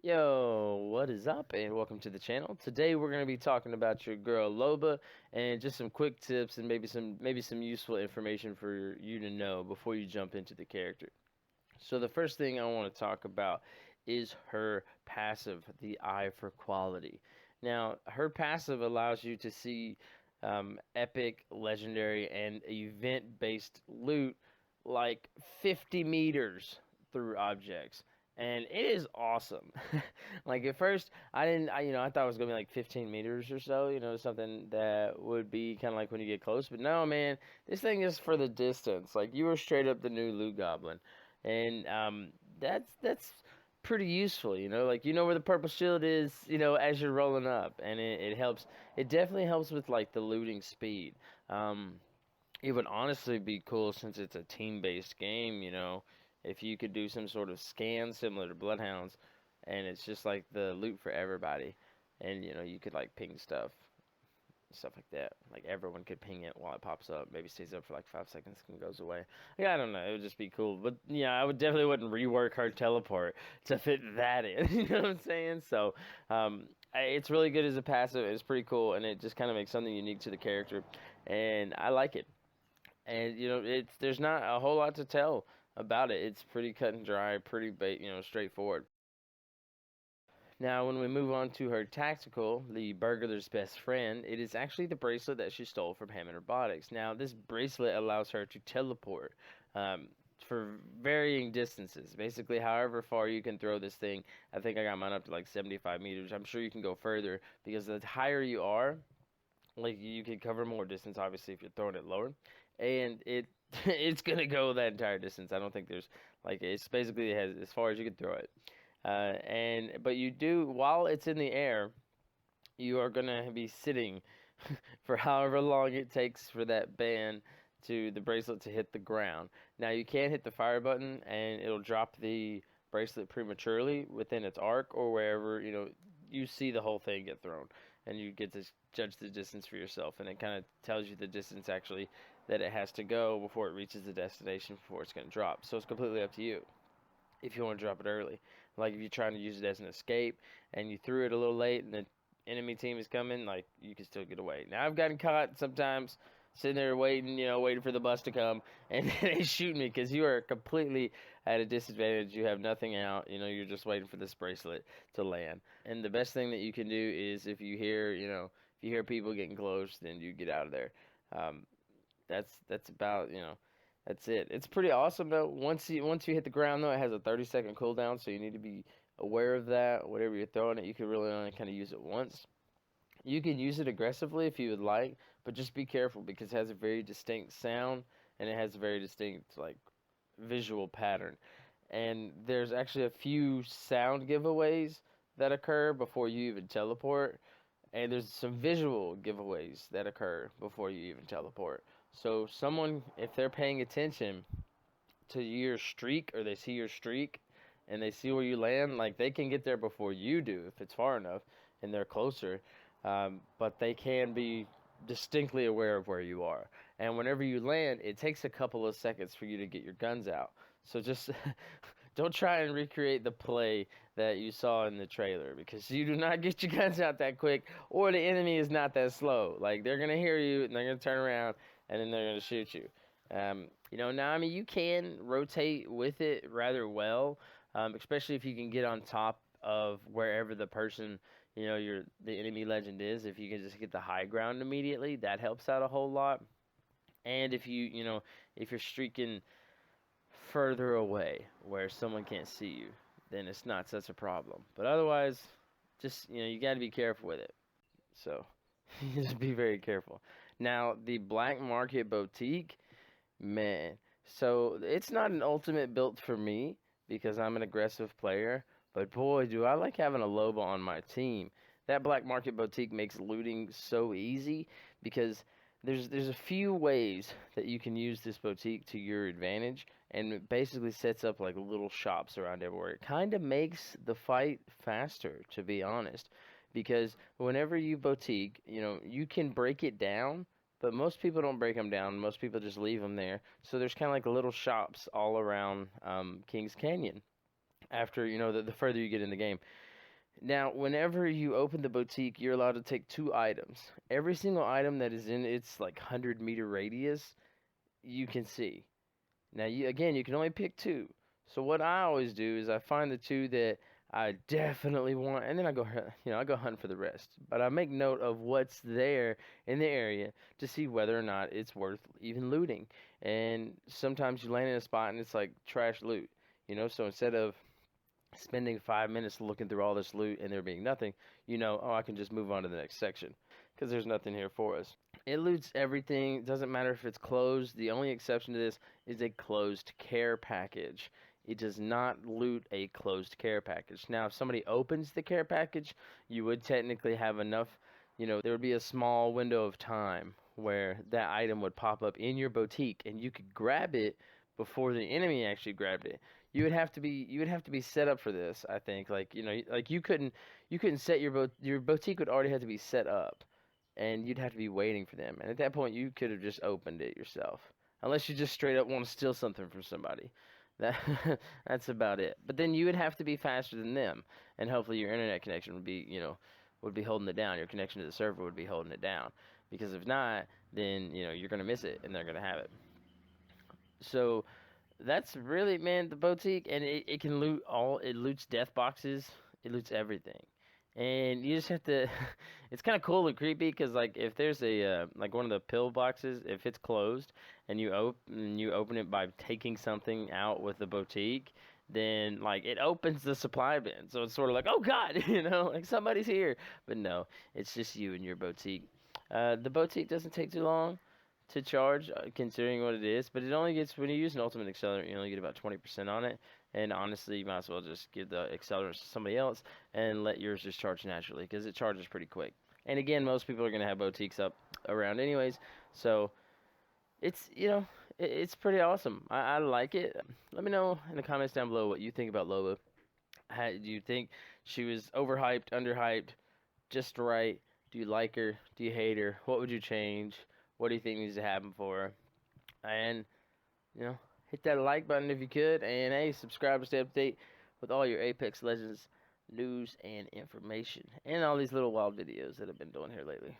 Yo, what is up, and welcome to the channel. Today we're going to be talking about your girl Loba and just some quick tips and maybe some useful information for you to know before you jump into the character. So the first thing I want to talk about is her passive, the Eye for Quality. Now, her passive allows you to see epic, legendary, and event-based loot like 50 meters through objects. And it is awesome. Like at first, I thought it was gonna be like 15 meters or so, something that would be kind of like when you get close. But no, man, this thing is for the distance. Like you were straight up the new loot goblin, and that's pretty useful. Like you know where the purple shield is, as you're rolling up, and it helps. It definitely helps with like the looting speed. Um, it would honestly be cool since it's a team-based game, if you could do some sort of scan similar to Bloodhounds, and it's just like the loot for everybody, and you could like ping stuff like that. Like everyone could ping it while it pops up. Maybe stays up for like 5 seconds and goes away. Yeah, I don't know. It would just be cool. But yeah, I would definitely wouldn't rework her teleport to fit that in. You know what I'm saying? So, it's really good as a passive. It's pretty cool, and it just kind of makes something unique to the character, and I like it. And it's there's not a whole lot to tell about it. It's pretty cut and dry, pretty straightforward. Now, when we move on to her tactical, the burglar's best friend, it is actually the bracelet that she stole from Hammond Robotics. Now, this bracelet allows her to teleport for varying distances. Basically, however far you can throw this thing. I think I got mine up to like 75 meters. I'm sure you can go further because the higher you are, like you can cover more distance. Obviously, if you're throwing it lower, and it's gonna go that entire distance. I don't think there's like it's basically it has as far as you can throw it. But you do while it's in the air, you are gonna be sitting for however long it takes for that band to the bracelet to hit the ground. Now you can hit the fire button and it'll drop the bracelet prematurely within its arc or wherever you see the whole thing get thrown, and you get to judge the distance for yourself, and it kind of tells you the distance actually that it has to go before it reaches the destination before it's going to drop. So it's completely up to you if you want to drop it early. Like if you're trying to use it as an escape and you threw it a little late and the enemy team is coming, like you can still get away. Now I've gotten caught sometimes sitting there waiting, waiting for the bus to come, and they shoot me because you are completely at a disadvantage. You have nothing out. You're just waiting for this bracelet to land. And the best thing that you can do is if you hear people getting close, then you get out of there. Um, that's about that's it. It's pretty awesome though. Once you hit the ground though, it has a 30-second cooldown, so you need to be aware of that. Whatever you're throwing it, you can really only kind of use it once. You can use it aggressively if you would like, but just be careful because it has a very distinct sound and it has a very distinct like visual pattern. And there's actually a few sound giveaways that occur before you even teleport, and there's some visual giveaways that occur before you even teleport. So someone, if they're paying attention to your streak or they see your streak and they see where you land, like they can get there before you do if it's far enough and they're closer. But they can be distinctly aware of where you are. And whenever you land, it takes a couple of seconds for you to get your guns out. So just don't try and recreate the play that you saw in the trailer because you do not get your guns out that quick, or the enemy is not that slow. Like they're gonna hear you and they're gonna turn around and then they're gonna shoot you. Now I mean you can rotate with it rather well, especially if you can get on top of wherever the person the enemy legend is. If you can just get the high ground immediately, that helps out a whole lot. And if you're streaking further away where someone can't see you, then it's not such a problem. But otherwise, just you got to be careful with it. So just be very careful. Now the black market boutique, man. So it's not an ultimate built for me because I'm an aggressive player. But boy, do I like having a Loba on my team. That black market boutique makes looting so easy because there's a few ways that you can use this boutique to your advantage, and it basically sets up like little shops around everywhere. It kind of makes the fight faster, to be honest, because whenever you boutique, you can break it down, but most people don't break them down. Most people just leave them there. So there's kind of like little shops all around Kings Canyon after the further you get in the game. Now, whenever you open the boutique, you're allowed to take 2 items. Every single item that is in its like 100-meter radius, you can see. Now, you can only pick 2. So what I always do is I find the 2 that I definitely want, and then I go hunt for the rest. But I make note of what's there in the area to see whether or not it's worth even looting. And sometimes you land in a spot and it's like trash loot, So instead of spending 5 minutes looking through all this loot and there being nothing, oh, I can just move on to the next section because there's nothing here for us. It loots everything. It doesn't matter if it's closed. The only exception to this is a closed care package. It does not loot a closed care package. Now, if somebody opens the care package, you would technically have enough, there would be a small window of time where that item would pop up in your boutique and you could grab it before the enemy actually grabbed it. You would have to be set up for this, I think. Like, like you couldn't set your boutique would already have to be set up and you'd have to be waiting for them. And at that point, you could have just opened it yourself, unless you just straight up want to steal something from somebody. That that's about it. But then you would have to be faster than them, and hopefully your internet connection would be holding it down. Your connection to the server would be holding it down, because if not, then you're gonna miss it, and they're gonna have it. So that's really, man, the boutique, and it can loot it loots death boxes, it loots everything. And you just have to, it's kind of cool and creepy because, like, if there's like one of the pill boxes, if it's closed and you open it by taking something out with the boutique, then, like, it opens the supply bin. So it's sort of like, oh God, like somebody's here. But no, it's just you and your boutique. The boutique doesn't take too long to charge, considering what it is, but it only gets, when you use an ultimate accelerant, you only get about 20% on it. And honestly, you might as well just give the accelerants to somebody else and let yours just charge naturally, because it charges pretty quick. And again, most people are going to have boutiques up around anyways, so it's pretty awesome. I like it. Let me know in the comments down below what you think about Loba. Do you think she was overhyped, underhyped, just right? Do you like her? Do you hate her? What would you change? What do you think needs to happen for her? And, hit that like button if you could. And, hey, subscribe to stay up to date with all your Apex Legends news and information. And all these little wild videos that I've been doing here lately.